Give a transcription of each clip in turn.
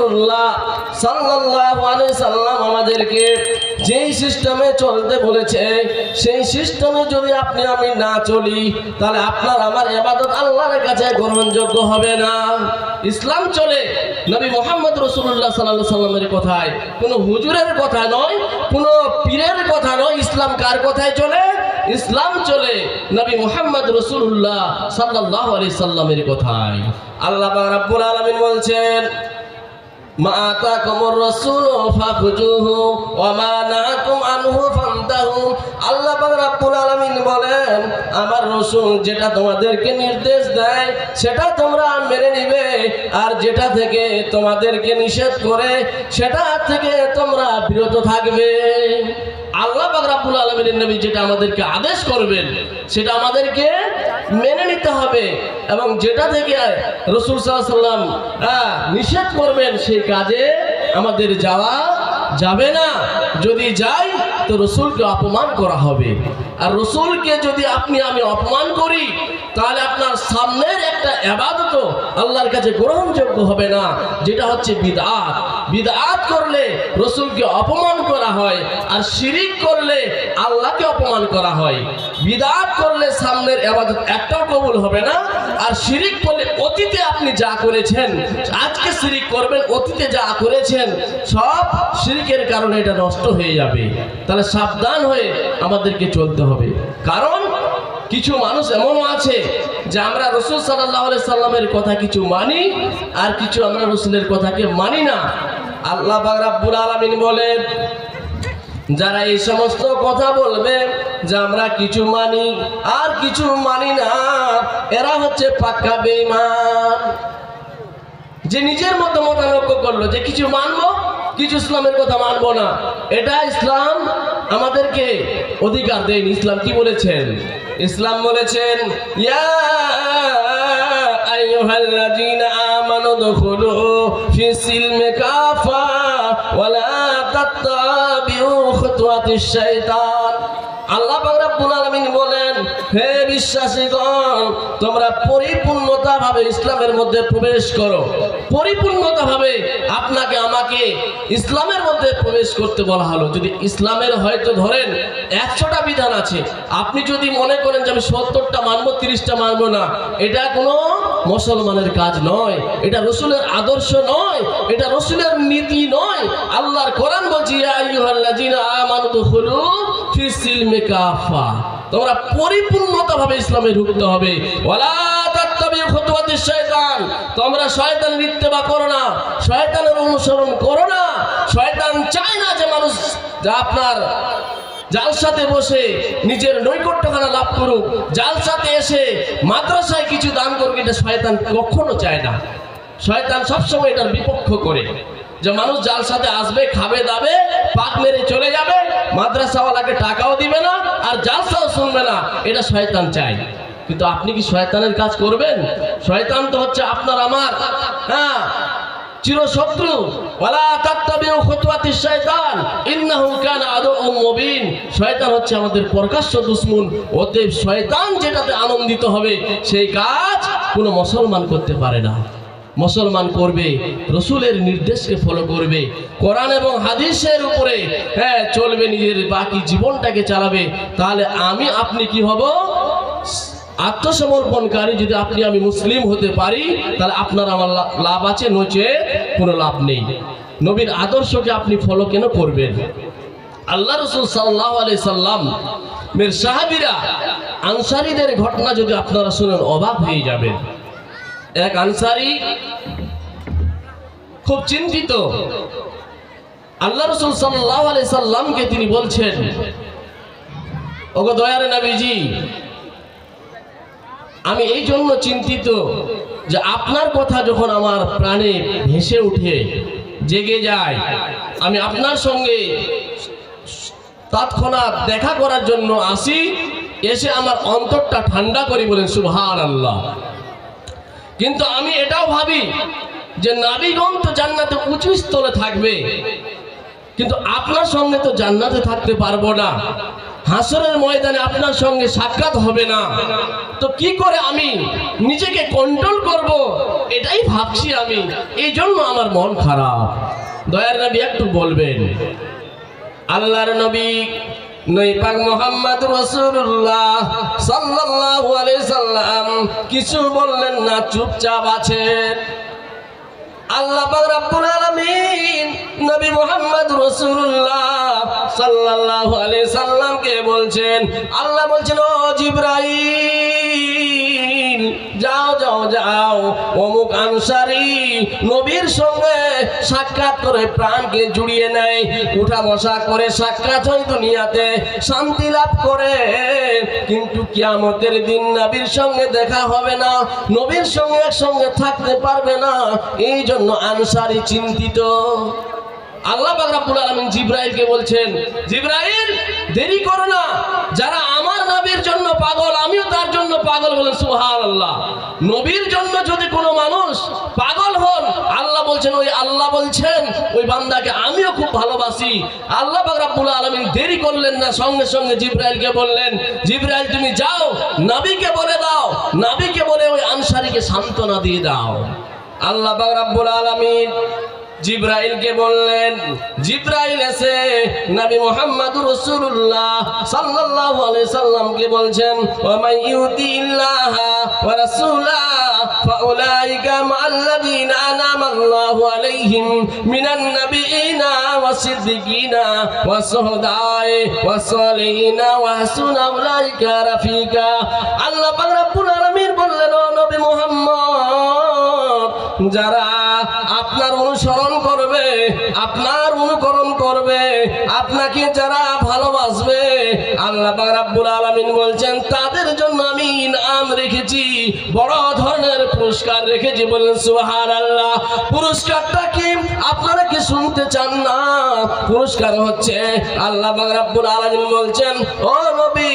রাসূলুল্লাহ সাল্লাল্লাহু আলাইহি সাল্লাম আমাদেরকে যেই সিস্টেমে চলতে বলেছে, সেই সিস্টেমে যদি আপনি আমি না চলি, তাহলে আপনার আমার ইবাদত আল্লাহর কাছে গ্রহণযোগ্য হবে না। ইসলাম চলে নবী মুহাম্মদ রাসূলুল্লাহ সাল্লাল্লাহু আলাইহি সাল্লামের কথায়, কোনো হুজুরের কথা নয়, কোনো পীরের কথা নয়। ইসলাম কার কথায় চলে? ইসলাম চলে নবী মুহাম্মদ রাসূলুল্লাহ সাল্লাল্লাহু আলাইহি সাল্লামের কথায়। আল্লাহ পাক রব্বুল আলামিন বলছেন, মা আতাকুমুর রাসূলু ফাখুযুহু ওয়া মা নাহাকুম আনহু ফান্তাহু। আল্লাহ পাক রব্বুল আলামিন বলেন, আমার রাসূল যেটা তোমাদেরকে নির্দেশ দেয় সেটা তোমরা মেনে নিবে, আর যেটা থেকে তোমাদেরকে নিষেধ করে সেটা থেকে তোমরা বিরত থাকবে। আল্লাহ পাক রব্বুল আলামিনের নবী যেটা আমাদেরকে আদেশ করবেন সেটা আমাদেরকে মেনে নিতে হবে, এবং যেটা থেকে রাসূল সাল্লাল্লাহু আলাইহি ওয়াসাল্লাম নিষেধ করবেন সেই কাজে আমাদের যাওয়া যাবে না। যদি যাই তো রাসূলকে অপমান করা হবে, আর রাসূলকে যদি আপনি আমি অপমান করি তাহলে আপনার সামনের একটা ইবাদত আল্লাহর কাছে গ্রহণযোগ্য হবে না, যেটা হচ্ছে বিদআত। বিদআত করলে রাসূলকে অপমান করা হয়, আর শিরিক করলে আল্লাহকে অপমান করা হয়। বিদআত করলে সামনের ইবাদত একটাও কবুল হবে না, আর শিরিক করলে অতীতে আপনি যা করেছেন, আজকে শিরিক করবেন, অতীতে যা করেছেন সব শিরিকের কারণে এটা নষ্ট হয়ে যাবে। তাহলে সাবধান হয়ে আমাদেরকে চলতে হবে। কারণ কিছু মানুষ এমনও আছে যে আমরা রাসূল সাল্লাল্লাহু আলাইহি সাল্লামের কথা কিছু মানি, আর কিছু আমরা রাসূলের কথাকে মানি না। আল্লাহ পাক রব্বুল আলামিন বলেন, যারা এই সমস্ত কথা বলবে যে আমরা কিছু মানি আর কিছু মানি না, এরা হচ্ছে পাক্কা বেঈমান। যে নিজের মতো মতানৈক্য করলো যে কিছু মানবো, কিছু ইসলামের কথা মানবো না, এটা ইসলাম আমাদেরকে অধিকার দেয়নি। ইসলাম কি বলেছেন? ইসলাম বলেছেন, ইয়া আইয়ুহাল্লাযীনা আমানু দুখুলু ফিস সিলমি কাফা ওয়া লা তাত্তাবিউ খুতুওয়াতিশ শাইতান। আল্লাহ পাক রব্বুল আলামিন বলেন, হে বিশ্বাসীগণ, তোমরা পরিপূর্ণতাভাবে ইসলামের মধ্যে প্রবেশ করো। পরিপূর্ণতাভাবে আপনাকে আমাকে ইসলামের মধ্যে প্রবেশ করতে বলা হলো। যদি ইসলামের হয়তো ধরেন 100টা বিধান আছে, আপনি যদি মনে করেন যে আমি 70টা মানবো, 30টা মানবো না, এটা কোনো মুসলমানের কাজ নয়, এটা রাসূলের আদর্শ নয়, এটা রাসূলের নীতি নয়। আল্লাহর কোরআন বলছে, ইয়া আইয়ুহাল্লাযীনা আমানু দুখুলু ফিস সিলমি কাফা। তোমরা পরিপূর্ণতাভাবে ইসলামে ঢুকতে হবে। ওয়ালা তাত্তাবিউ খুতুওয়াতিশ শাইতান। তোমরা শয়তানের ইত্তেবা করো না, শয়তানের অনুসরণ করো না। শয়তান চায় না যে মানুষ যা আপনার জালসাতে বসে নিজের নৈকট্যখানা লাভ করুক, জালসাতে এসে মাদ্রাসায় কিছু দান করুক, এটা শয়তান কখনো চায় না। শয়তান সবসময় এটার বিপক্ষ করে, যে মানুষ জালসাতে আসবে, খাবে দাবে, পাক মেরে চলে যাবে, মাদ্রাসাওয়ালাকে টাকাও দিবে না আর জালসাও শুনবে না, এটা শয়তান চায়। কিন্তু আপনি কি শয়তানের কাজ করবেন? শয়তান তো হচ্ছে আপনার আমার চিরশত্রু। ওয়ালা তাত্তাবিউ খুতুওয়াতিশ শাইতান ইন্নাহু কানা আদুউম মুবিন। শয়তান হচ্ছে আমাদের প্রকাশ্য দুশমন। অতএব শয়তান যেটাতে আনন্দিত হবে সেই কাজ কোনো মুসলমান করতে পারে না। মুসলমান করবে রাসূলের নির্দেশকে ফলো করবে, কোরআন এবং হাদিসের উপরে চলবে, নিজের বাকি জীবনটাকে চালাবে। তাহলে আমি আপনি কি হব? আত্মসমর্পণকারী। যদি আপনি আমি মুসলিম হতে পারি তাহলে আপনার আমার লাভ আছে, নচে কোনো লাভ নেই। নবীর আদর্শকে আপনি ফলো কেন করবেন? আল্লাহ রাসূল সাল্লাল্লাহু আলাইহি সাল্লাম এর সাহাবীরা আনসারীদের ঘটনা যদি আপনারা শুনেন অবাক হয়ে যাবেন। এক আনসারী খুব চিন্তিত। আল্লাহ রাসূল সাল্লাল্লাহু আলাইহি সাল্লামকে তিনি বলছেন, ওগো দয়ার নবীজি, আমি এই জন্য চিন্তিত যে আপনার কথা যখন আমার প্রাণে ভেসে উঠে, জেগে যায়, আমি আপনার সঙ্গে তৎক্ষণাৎ দেখা করার জন্য আসি, এসে আমার অন্তরটা ঠান্ডা করি। বলেন সুবহানাল্লাহ। কিন্তু আমি এটাও ভাবি যে নবীগণ তো জান্নাতে উঁচু স্থলে থাকবে, কিন্তু আপনার সঙ্গে তো জান্নাতে থাকতে পারবো না। হাসরের ময়দানে আপনার সঙ্গে সাক্ষাৎ হবে না, তো কি করে আমি নিজেকে কন্ট্রোল করব, এটাই ভাবছি আমি, এই জন্য আমার মন খারাপ। দয়ার নবী একটু বলবেন। আল্লাহর নবী নবী পাক মুহাম্মদ রাসূলুল্লাহ সাল্লাল্লাহু আলাইহি সাল্লাম কিছু বললেন না, চুপচাপ আছেন। আল্লাহ পাক রব্বুল আলামিন নবী মুহাম্মদ রাসূলুল্লাহ সাল্লাল্লাহু আলাইহি সাল্লামকে বলছেন, আল্লাহ বলছেন, ও জিবরাইল যাও যাও যাও, অমুক আনসারী নবীর সঙ্গে সাক্ষাৎ করে প্রাণকে জুড়িয়ে নেয়, উঠা বসা করে সাক্ষাৎ হয় দুনিয়াতে, শান্তি লাভ করে, কিন্তু কিয়ামতের দিন নবীর সঙ্গে দেখা হবে না, নবীর সঙ্গে একসঙ্গে থাকতে পারবে না, এই জন্য আনসারী চিন্তিত। আল্লাহ পাক রব্বুল আলামিন জিবরাইলকে বলছেন, জিবরাইল দেরি করো না, যারা আমার নবীর জন্য পাগল আমিও তার জন্য পাগল। বলেন সুবহানাল্লাহ। নবীর জন্য যদি কোনো মানুষ পাগল হন, আল্লাহ বলছেন, ওই আল্লাহ বলছেন ওই বান্দাকে আমিও খুব ভালোবাসি। আল্লাহ পাক রব্বুল আলামিন দেরি করলেন না, সঙ্গে সঙ্গে জিবরাইলকে বললেন, জিবরাইল তুমি যাও, নবীকে বলে দাও, নবীকে বলে ওই আনসারীকে সান্ত্বনা দিয়ে দাও। আল্লাহ পাক রব্বুল আলামিন জিবরাইলকে বললেন, জিবরাইল এসে নবী মুহাম্মদুর রাসূলুল্লাহ সাল্লাল্লাহু আলাইহি সাল্লামকে বলছেন, ওয়া মান ইউতিল্লাহা ওয়া রাসূলাহু ফাউলাইকা মা'আল্লাযীনা আনআমা আল্লাহু আলাইহিম মিনান নাবিয়িনা ওয়াস সিদ্দিকিনা ওয়াস শুহাদায়ে ওয়াস সালিহিনা ওয়া হাসুনা উলাইকা রাফিকা। আল্লাহ পাক রব্বুল আলামিন বললেন, ও নবী মুহাম্মদ, যারা আপনার অনুসরণ করবে, আপনার অনুকরণ করবে, আপনাকে যারা ভালোবাসবে, আল্লাহ পাক রব্বুল আলামিন বলছেন তাদের জন্য আমি ইনাম রেখেছি, বড় ধরনের পুরস্কার রেখেছি। বলেন সুবহানাল্লাহ। পুরস্কারটা কি আপনারা কি শুনতে চান না? পুরস্কার হচ্ছে আল্লাহ পাক রব্বুল আলামিন বলছেন, ও নবী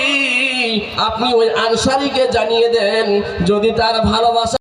আপনি ওই আনসারীকে জানিয়ে দেন, যদি তার ভালোবাসা